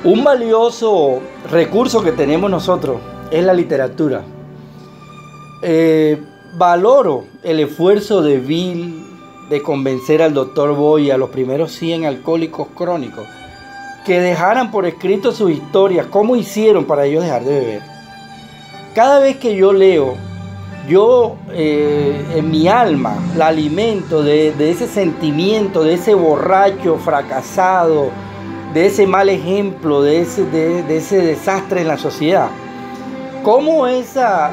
Un valioso recurso que tenemos nosotros es la literatura. Valoro el esfuerzo de Bill de convencer al doctor Boy y a los primeros 100 alcohólicos crónicos que dejaran por escrito sus historias, cómo hicieron para ellos dejar de beber. Cada vez que yo leo, en mi alma la alimento de ese sentimiento, de ese borracho fracasado, de ese mal ejemplo, de ese desastre en la sociedad. Cómo esa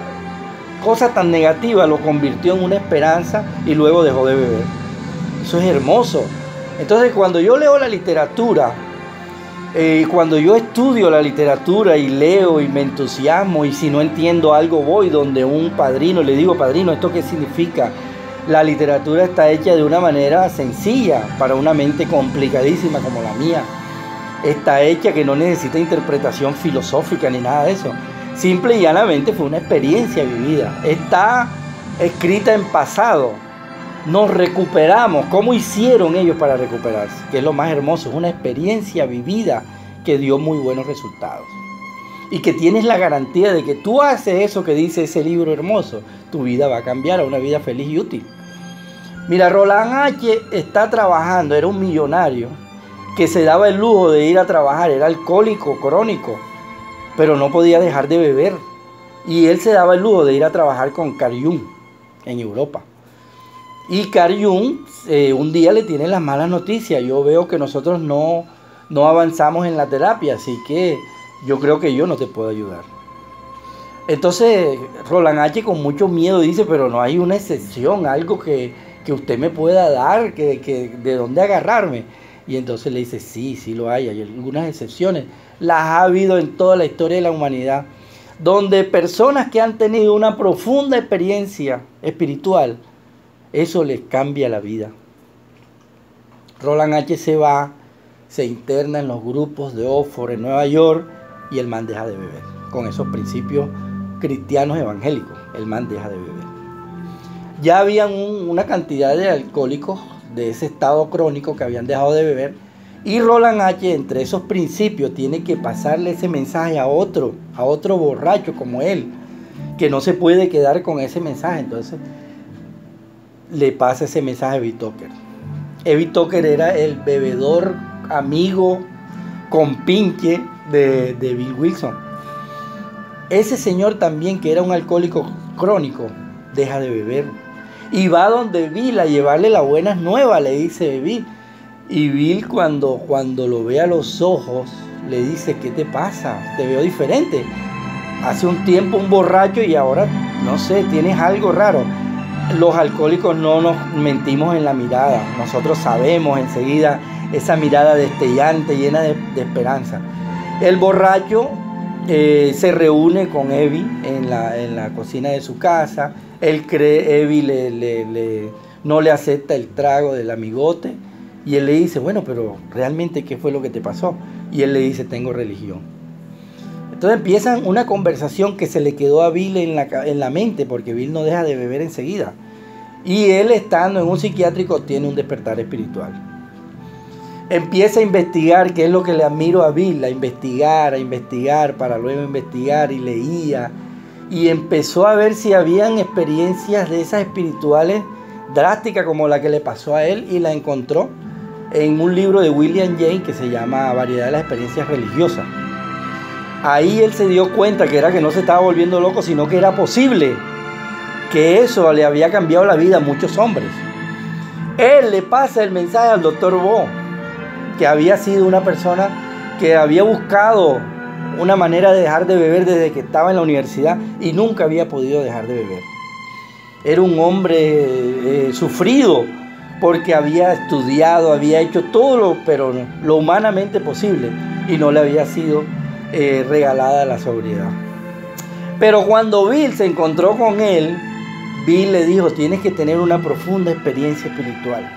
cosa tan negativa lo convirtió en una esperanza y luego dejó de beber. Eso es hermoso. Entonces, cuando yo leo la literatura, cuando yo estudio la literatura y leo y me entusiasmo, y si no entiendo algo voy donde un padrino, le digo: padrino, ¿esto qué significa? La literatura está hecha de una manera sencilla para una mente complicadísima como la mía. Está hecha que no necesita interpretación filosófica ni nada de eso. Simple y llanamente fue una experiencia vivida. Está escrita en pasado. Nos recuperamos. ¿Cómo hicieron ellos para recuperarse? Que es lo más hermoso. Es una experiencia vivida que dio muy buenos resultados. Y que tienes la garantía de que tú haces eso que dice ese libro hermoso, tu vida va a cambiar a una vida feliz y útil. Mira, Roland H. está trabajando, era un millonario que se daba el lujo de ir a trabajar, era alcohólico crónico, pero no podía dejar de beber. Y él se daba el lujo de ir a trabajar con Carl Jung en Europa. Y Carl Jung un día le tiene las malas noticias. Yo veo que nosotros no avanzamos en la terapia, así que yo creo que yo no te puedo ayudar. Entonces Roland H. con mucho miedo dice: pero no hay una excepción, algo que usted me pueda dar, de dónde agarrarme. Y entonces le dice: sí lo hay algunas excepciones. Las ha habido en toda la historia de la humanidad, donde personas que han tenido una profunda experiencia espiritual, eso les cambia la vida. Roland H. se va, se interna en los grupos de Oxford en Nueva York y el man deja de beber. Con esos principios cristianos evangélicos, el man deja de beber. Ya habían una cantidad de alcohólicos de ese estado crónico que habían dejado de beber, y Roland H. entre esos principios tiene que pasarle ese mensaje a otro borracho como él, que no se puede quedar con ese mensaje. Entonces le pasa ese mensaje a Evie Toker. Evie Toker era el bebedor amigo compinche de Bill Wilson. Ese señor también, que era un alcohólico crónico, deja de beber y va donde Bill a llevarle las buenas nuevas, le dice Bill. Y Bill cuando lo ve a los ojos le dice: ¿qué te pasa? Te veo diferente. Hace un tiempo un borracho y ahora, no sé, tienes algo raro. Los alcohólicos no nos mentimos en la mirada. Nosotros sabemos enseguida esa mirada destellante, llena de esperanza. El borracho se reúne con Evie en la cocina de su casa. Él cree, Evie no le acepta el trago del amigote. Y él le dice: bueno, pero realmente, ¿qué fue lo que te pasó? Y él le dice: tengo religión. Entonces empiezan una conversación que se le quedó a Bill en la mente, porque Bill no deja de beber enseguida. Y él, estando en un psiquiátrico, tiene un despertar espiritual. Empieza a investigar, que es lo que le admiro a Bill, a investigar, para luego investigar, y leía. Y empezó a ver si habían experiencias de esas espirituales drásticas como la que le pasó a él, y la encontró en un libro de William James que se llama Variedad de las experiencias religiosas. Ahí él se dio cuenta que no se estaba volviendo loco, sino que era posible, que eso le había cambiado la vida a muchos hombres. Él le pasa el mensaje al doctor Bo, que había sido una persona que había buscado una manera de dejar de beber desde que estaba en la universidad y nunca había podido dejar de beber. Era un hombre sufrido, porque había estudiado, había hecho todo lo humanamente posible, y no le había sido regalada la sobriedad. Pero cuando Bill se encontró con él, Bill le dijo: tienes que tener una profunda experiencia espiritual.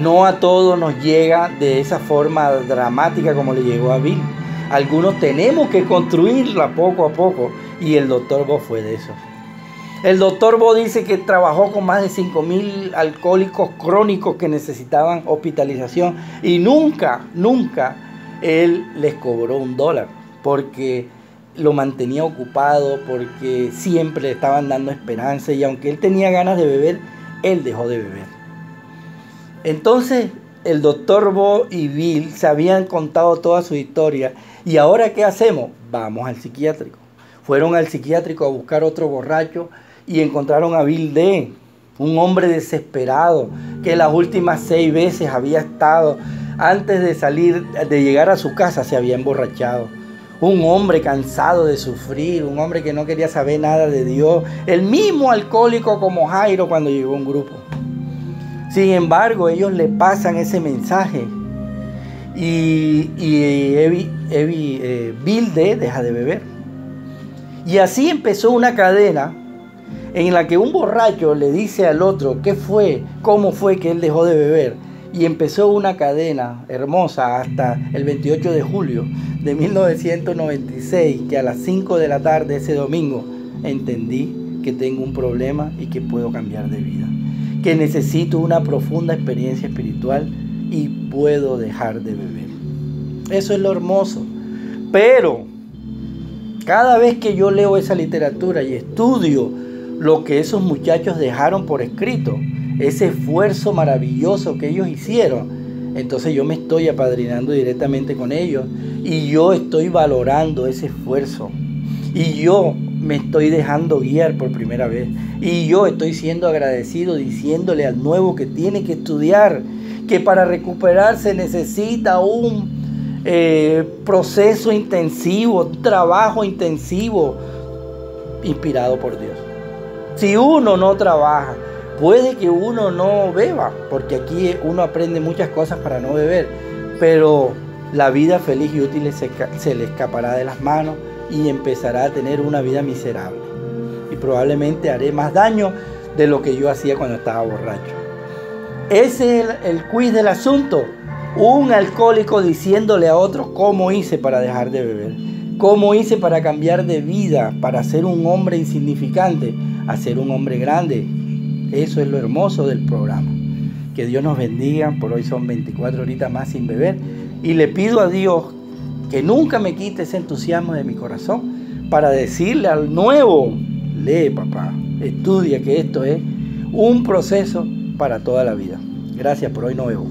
No a todos nos llega de esa forma dramática como le llegó a Bill. Algunos tenemos que construirla poco a poco, y el doctor Bo fue de eso. El doctor Bo dice que trabajó con más de 5,000 alcohólicos crónicos que necesitaban hospitalización, y nunca él les cobró $1 porque lo mantenía ocupado, porque siempre le estaban dando esperanza, y aunque él tenía ganas de beber, él dejó de beber. Entonces el doctor Bo y Bill se habían contado toda su historia, y ahora ¿qué hacemos? Vamos al psiquiátrico. Fueron al psiquiátrico a buscar otro borracho y encontraron a Bill D., un hombre desesperado que las últimas 6 veces había estado, antes de llegar a su casa, se había emborrachado. Un hombre cansado de sufrir, un hombre que no quería saber nada de Dios, el mismo alcohólico como Jairo cuando llegó a un grupo. Sin embargo, ellos le pasan ese mensaje y Bill D. deja de beber. Y así empezó una cadena en la que un borracho le dice al otro qué fue, cómo fue que él dejó de beber. Y empezó una cadena hermosa hasta el 28 de julio de 1996, que a las 5 de la tarde ese domingo entendí que tengo un problema y que puedo cambiar de vida, que necesito una profunda experiencia espiritual y puedo dejar de beber. Eso es lo hermoso. Pero cada vez que yo leo esa literatura y estudio lo que esos muchachos dejaron por escrito, ese esfuerzo maravilloso que ellos hicieron, entonces yo me estoy apadrinando directamente con ellos, y yo estoy valorando ese esfuerzo, y yo me estoy dejando guiar por primera vez, y yo estoy siendo agradecido, diciéndole al nuevo que tiene que estudiar, que para recuperarse necesita un proceso intensivo, trabajo intensivo inspirado por Dios. Si uno no trabaja, puede que uno no beba, porque aquí uno aprende muchas cosas para no beber, pero la vida feliz y útil se le escapará de las manos y empezará a tener una vida miserable. Y probablemente haré más daño de lo que yo hacía cuando estaba borracho. Ese es el quiz del asunto. Un alcohólico diciéndole a otros cómo hice para dejar de beber, cómo hice para cambiar de vida, para ser un hombre insignificante a ser un hombre grande. Eso es lo hermoso del programa. Que Dios nos bendiga. Por hoy son 24 horitas más sin beber, y le pido a Dios que nunca me quite ese entusiasmo de mi corazón para decirle al nuevo: lee, papá, estudia, que esto es un proceso para toda la vida. Gracias, por hoy no bebo.